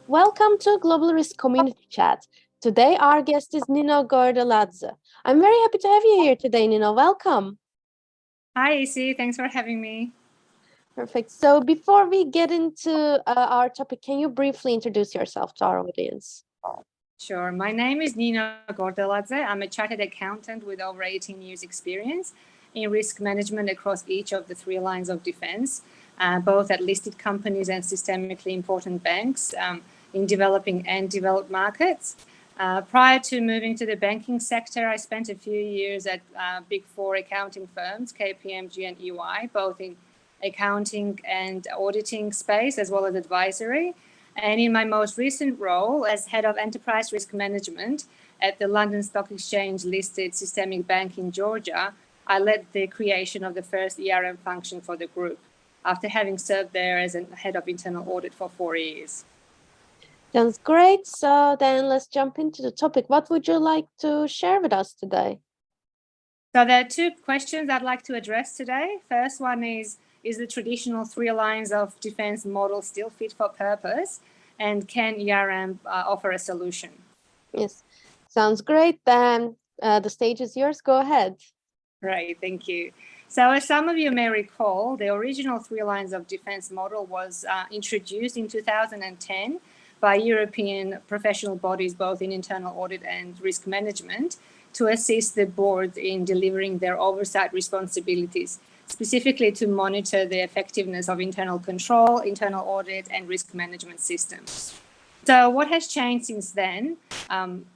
Welcome to Global Risk Community Chat. Today our guest is Nino Gordeladze. I'm very happy to have you here today, Nino. Welcome. Hi, AC. Thanks for having me. Perfect. So before we get into our topic, can you briefly introduce yourself to our audience? Sure. My name is Nino Gordeladze. I'm a chartered accountant with over 18 years experience in risk management across each of the three lines of defense, both at listed companies and systemically important banks in developing and developed markets. Prior to moving to the banking sector, I spent a few years at big four accounting firms, KPMG and EY, both in accounting and auditing space, as well as advisory. And in my most recent role as head of enterprise risk management at the London Stock Exchange listed systemic bank in Georgia, I led the creation of the first ERM function for the group, after having served there as a head of internal audit for 4 years. Sounds great. So then let's jump into the topic. What would you like to share with us today? So there are two questions I'd like to address today. First one is the traditional three lines of defense model still fit for purpose? And can ERM offer a solution? Yes, sounds great. Then the stage is yours. Go ahead. Right, thank you. So as some of you may recall, the original three lines of defense model was introduced in 2010 by European professional bodies, both in internal audit and risk management, to assist the board in delivering their oversight responsibilities, specifically to monitor the effectiveness of internal control, internal audit, and risk management systems. So what has changed since then?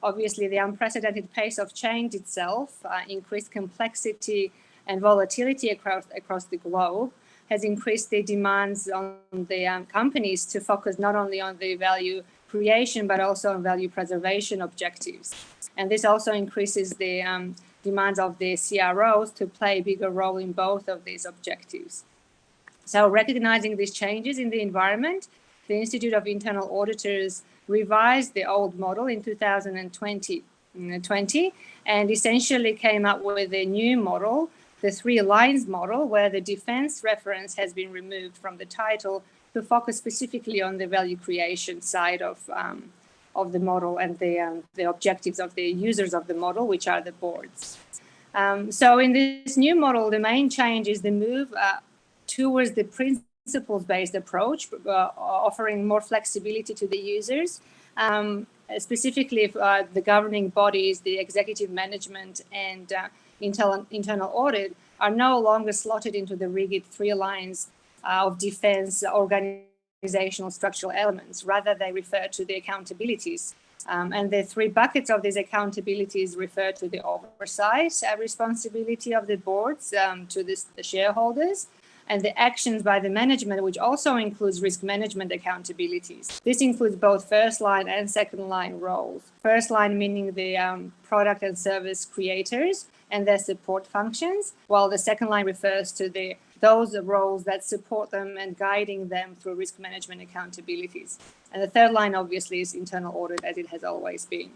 Obviously, the unprecedented pace of change itself, increased complexity and volatility across the globe, has increased the demands on the companies to focus not only on the value creation, but also on value preservation objectives. And this also increases the demands of the CROs to play a bigger role in both of these objectives. So recognizing these changes in the environment, the Institute of Internal Auditors revised the old model in 2020 and essentially came up with a new model, the three lines model, where the defense reference has been removed from the title to focus specifically on the value creation side of the model and the objectives of the users of the model, which are the boards. So in this new model, the main change is the move towards the principles-based approach, offering more flexibility to the users, specifically if the governing bodies, the executive management, and internal audit are no longer slotted into the rigid three lines of defense organizational structural elements. Rather, they refer to the accountabilities. And the three buckets of these accountabilities refer to the oversight responsibility of the boards to the shareholders, and the actions by the management, which also includes risk management accountabilities. This includes both first line and second line roles. First line meaning the product and service creators and their support functions, while the second line refers to those roles that support them and guiding them through risk management accountabilities. And the third line, obviously, is internal audit, as it has always been.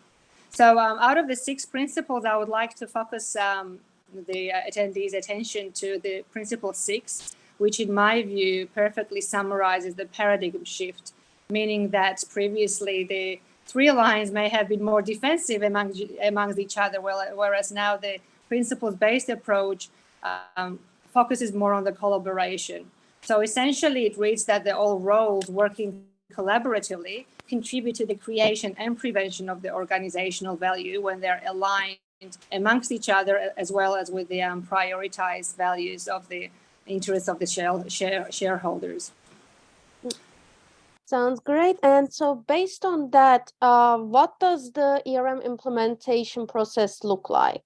So out of the 6 principles, I would like to focus the attendees' attention to the principle 6, which in my view perfectly summarizes the paradigm shift, meaning that previously the three lines may have been more defensive amongst each other, whereas now the principles-based approach focuses more on the collaboration. So essentially it reads that all roles working collaboratively contribute to the creation and prevention of the organizational value when they're aligned amongst each other, as well as with the prioritized values of the interests of the shareholders. Sounds great. And so based on that, what does the ERM implementation process look like?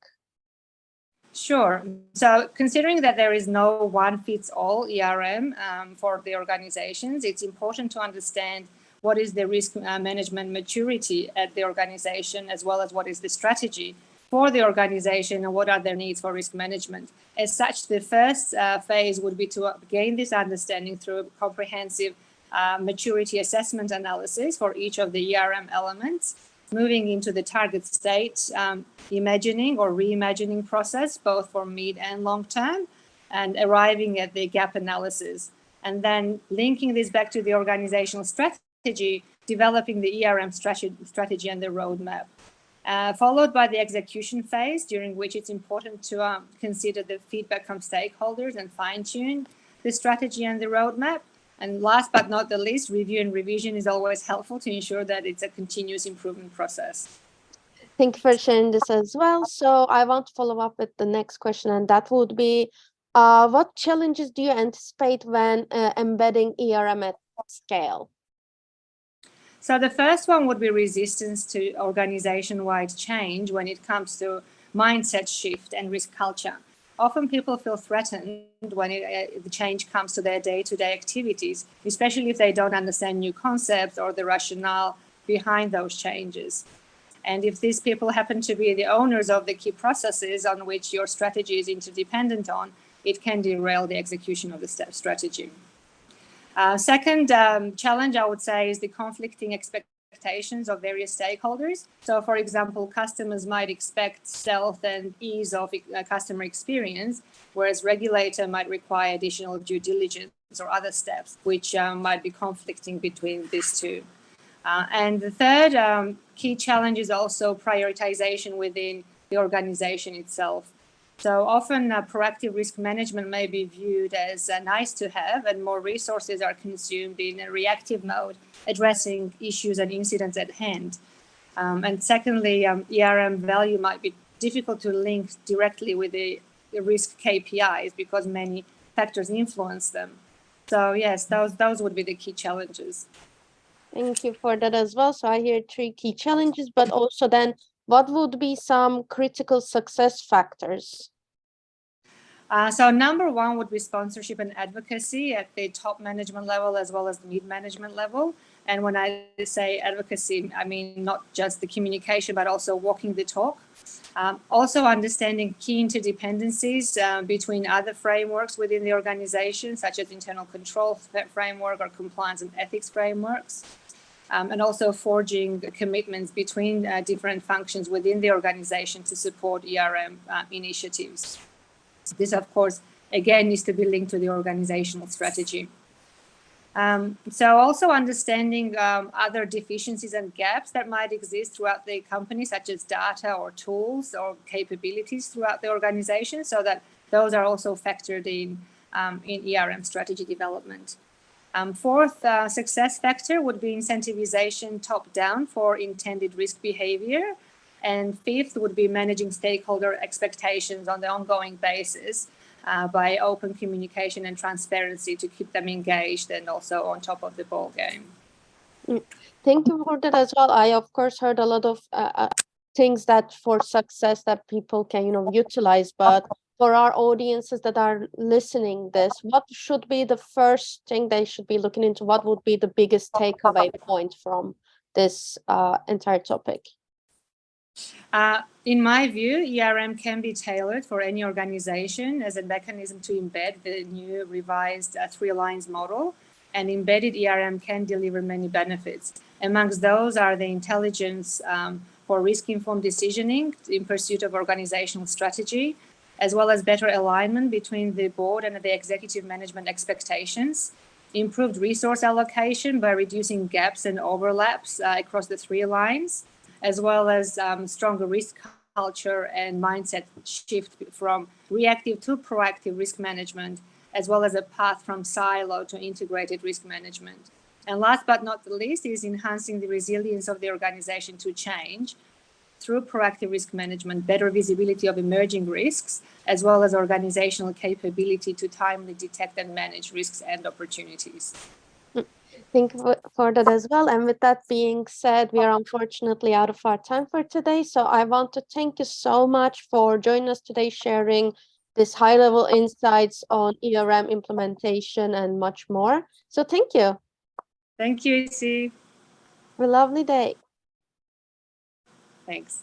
Sure. So considering that there is no one-fits-all ERM for the organizations, it's important to understand what is the risk management maturity at the organization, as well as what is the strategy for the organization and what are their needs for risk management. As such, the first phase would be to gain this understanding through a comprehensive maturity assessment analysis for each of the ERM elements, moving into the target state imagining or reimagining process, both for mid and long term, and arriving at the gap analysis, and then linking this back to the organizational strategy developing the ERM strategy and the roadmap. Followed by the execution phase, during which it's important to consider the feedback from stakeholders and fine-tune the strategy and the roadmap. And last but not the least, review and revision is always helpful to ensure that it's a continuous improvement process. Thank you for sharing this as well. So I want to follow up with the next question, and that would be, what challenges do you anticipate when embedding ERM at scale? So the first one would be resistance to organization-wide change when it comes to mindset shift and risk culture. Often people feel threatened when the change comes to their day-to-day activities, especially if they don't understand new concepts or the rationale behind those changes. And if these people happen to be the owners of the key processes on which your strategy is interdependent on, it can derail the execution of the strategy. Second challenge, I would say, is the conflicting expectations of various stakeholders. So, for example, customers might expect stealth and ease of customer experience, whereas regulator might require additional due diligence or other steps, which might be conflicting between these two. And the third key challenge is also prioritization within the organization itself. So often proactive risk management may be viewed as nice to have, and more resources are consumed in a reactive mode, addressing issues and incidents at hand. And secondly, ERM value might be difficult to link directly with the risk KPIs because many factors influence them. So yes, those would be the key challenges. Thank you for that as well. So I hear 3 key challenges, but also then what would be some critical success factors? So number one would be sponsorship and advocacy at the top management level as well as the mid-management level. And when I say advocacy, I mean not just the communication, but also walking the talk. Also understanding key interdependencies between other frameworks within the organization, such as internal control framework or compliance and ethics frameworks. And also forging commitments between different functions within the organization to support ERM initiatives. This, of course, again, needs to be linked to the organizational strategy. So also understanding other deficiencies and gaps that might exist throughout the company, such as data or tools or capabilities throughout the organization, so that those are also factored in ERM strategy development. Fourth success factor would be incentivization top-down for intended risk behavior. And fifth would be managing stakeholder expectations on the ongoing basis by open communication and transparency to keep them engaged and also on top of the ball game. Thank you for that as well. I, of course, heard a lot of things that for success that people can, utilize, but for our audiences that are listening this, what should be the first thing they should be looking into? What would be the biggest takeaway point from this entire topic? In my view, ERM can be tailored for any organization as a mechanism to embed the new revised 3 lines model, and embedded ERM can deliver many benefits. Amongst those are the intelligence for risk-informed decisioning in pursuit of organizational strategy, as well as better alignment between the board and the executive management expectations, improved resource allocation by reducing gaps and overlaps across the 3 lines, as well as stronger risk culture and mindset shift from reactive to proactive risk management, as well as a path from silo to integrated risk management. And last but not the least is enhancing the resilience of the organization to change through proactive risk management, better visibility of emerging risks, as well as organizational capability to timely detect and manage risks and opportunities. Thank you for that as well. And with that being said, we are unfortunately out of our time for today. So I want to thank you so much for joining us today, sharing this high-level insights on ERM implementation and much more. So thank you. Thank you, Izzy. Have a lovely day. Thanks.